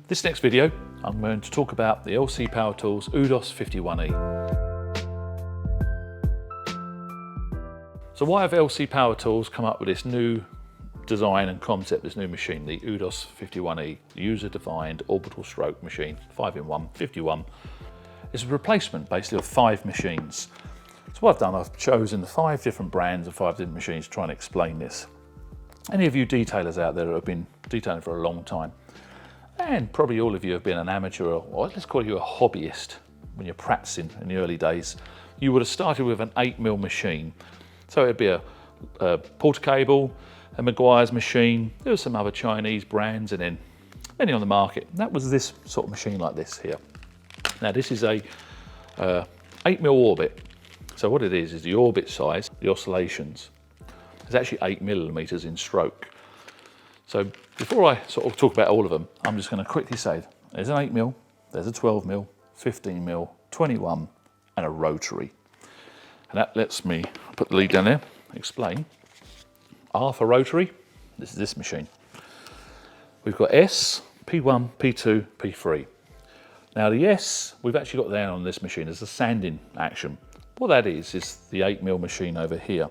This next video, I'm going to talk about the LC Power Tools UDOS 51E. So why have LC Power Tools come up with this new design and concept, this new machine, the UDOS 51E, user-defined orbital stroke machine, 5-in-1, 51. It's a replacement basically of 5 machines. So what I've done, I've chosen 5 different brands of 5 different machines to try and explain this. Any of you detailers out there that have been detailing for a long time, and probably all of you have been an amateur, or let's call you a hobbyist, when you're practicing in the early days, you would have started with an 8mm machine. So it'd be a Porter cable, a Maguire's machine, there were some other Chinese brands, and then many on the market. That was this sort of machine like this here. Now this is a 8mm orbit. So what it is the orbit size, the oscillations, is actually 8mm in stroke. So before I sort of talk about all of them, I'm just going to quickly say there's an 8mm, there's a 12mm, 15mm, 21, and a rotary. And that lets me put the lead down there, explain. R for rotary, this is this machine. We've got S, P1, P2, P3. Now the S, we've actually got down on this machine as a sanding action. What that is the 8mm machine over here.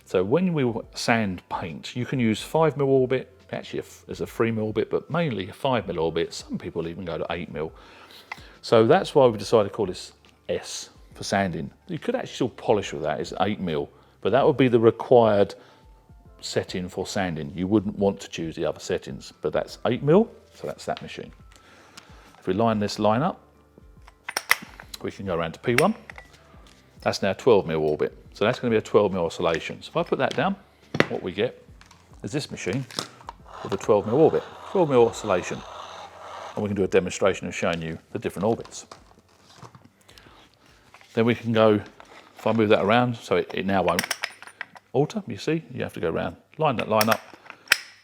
So when we sand paint, you can use 5mm orbit, actually there's a 3mm orbit, but mainly a 5mm orbit. Some people even go to 8mm. So that's why we decided to call this S for sanding. You could actually still polish with that, it's 8mm, but that would be the required setting for sanding. You wouldn't want to choose the other settings, but that's 8mm, so that's that machine. If we line this line up, we can go around to P1. That's now 12mm orbit. So that's going to be a 12mm oscillation. So if I put that down, what we get is this machine with a 12mm orbit, 12mm oscillation. And we can do a demonstration of showing you the different orbits. Then we can go, if I move that around, so it now won't alter, you see, you have to go around, line that line up.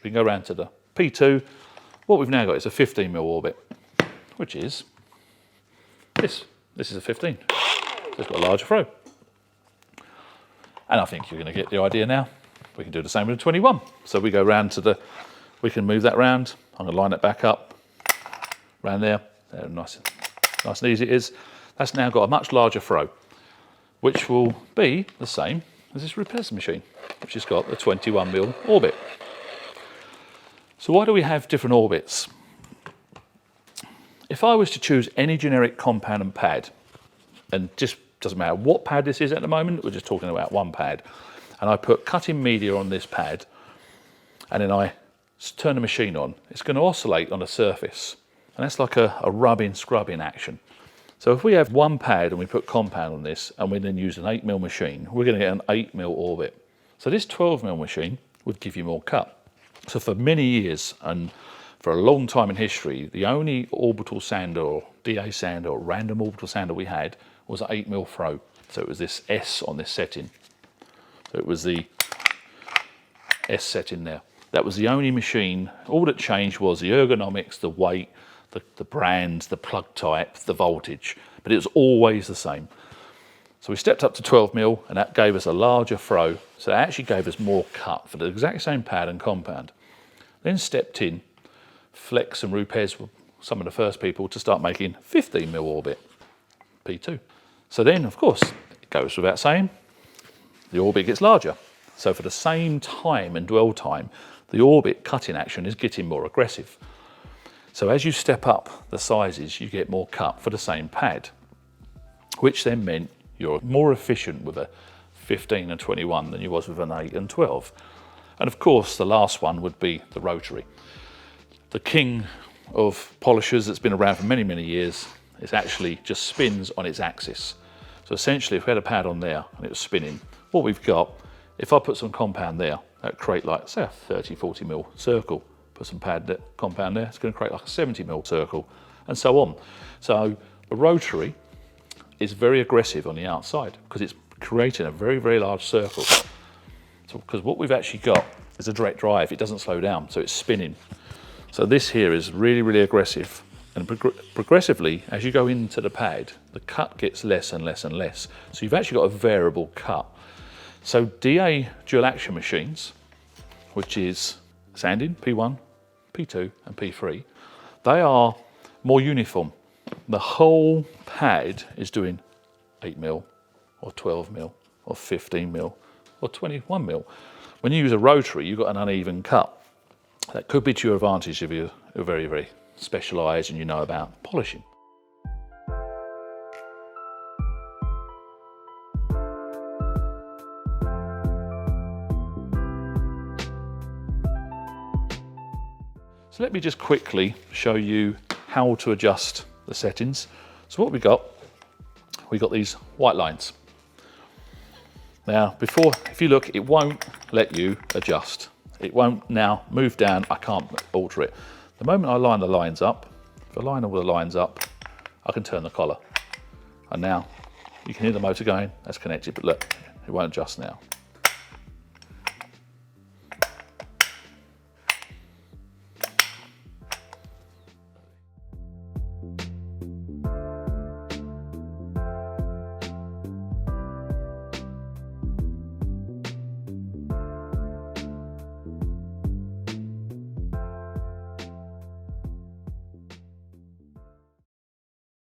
We can go around to the P2. What we've now got is a 15mm orbit, which is this. This is a 15. So it's got a larger throw. And I think you're going to get the idea now. We can do the same with a 21. So we go round to we can move that round. I'm going to line it back up, round there. Nice and easy it is. That's now got a much larger throw, which will be the same as this repair machine, which has got a 21mm orbit. So why do we have different orbits? If I was to choose any generic compound and pad, and just doesn't matter what pad this is at the moment, we're just talking about one pad, and I put cutting media on this pad, and then I turn the machine on, it's going to oscillate on a surface, and that's like a rubbing, scrubbing action. So if we have one pad and we put compound on this, and we then use an 8mm machine, we're going to get an 8mm orbit. So this 12mm machine would give you more cut. So for many years, and for a long time in history, the only orbital sander or DA sander or random orbital sander we had was an 8mm throw. So it was this S on this setting. So it was the S setting there. That was the only machine. All that changed was the ergonomics, the weight, the brands, the plug type, the voltage, but it was always the same. So we stepped up to 12mm, and that gave us a larger throw. So that actually gave us more cut for the exact same pad and compound. Then stepped in, Flex and Rupes were some of the first people to start making 15mm orbit, P2. So then, of course, it goes without saying, the orbit gets larger. So for the same time and dwell time, the orbit cutting action is getting more aggressive. So as you step up the sizes, you get more cut for the same pad, which then meant you're more efficient with a 15 and 21 than you was with an 8 and 12. And of course, the last one would be the rotary. The king of polishers that's been around for many, many years, it actually just spins on its axis. So essentially, if we had a pad on there and it was spinning, what we've got, if I put some compound there, that would create like, say, a 30, 40mm circle. Put some compound there, it's going to create like a 70mm circle, and so on. So a rotary is very aggressive on the outside because it's creating a very, very large circle. So because what we've actually got is a direct drive, it doesn't slow down, so it's spinning. So this here is really, really aggressive. And progressively, as you go into the pad, the cut gets less and less and less. So you've actually got a variable cut. So DA dual action machines, which is sanding, P1, P2 and P3, they are more uniform. The whole pad is doing 8mm or 12mm or 15mm or 21mm. When you use a rotary, you've got an uneven cut. That could be to your advantage if you're very, very specialised and you know about polishing. So let me just quickly show you how to adjust the settings. So what we got these white lines. Now, if you look, it won't let you adjust. It won't now move down, I can't alter it. The moment I line the lines up, if I line all the lines up, I can turn the collar. And now you can hear the motor going, that's connected, but look, it won't adjust now.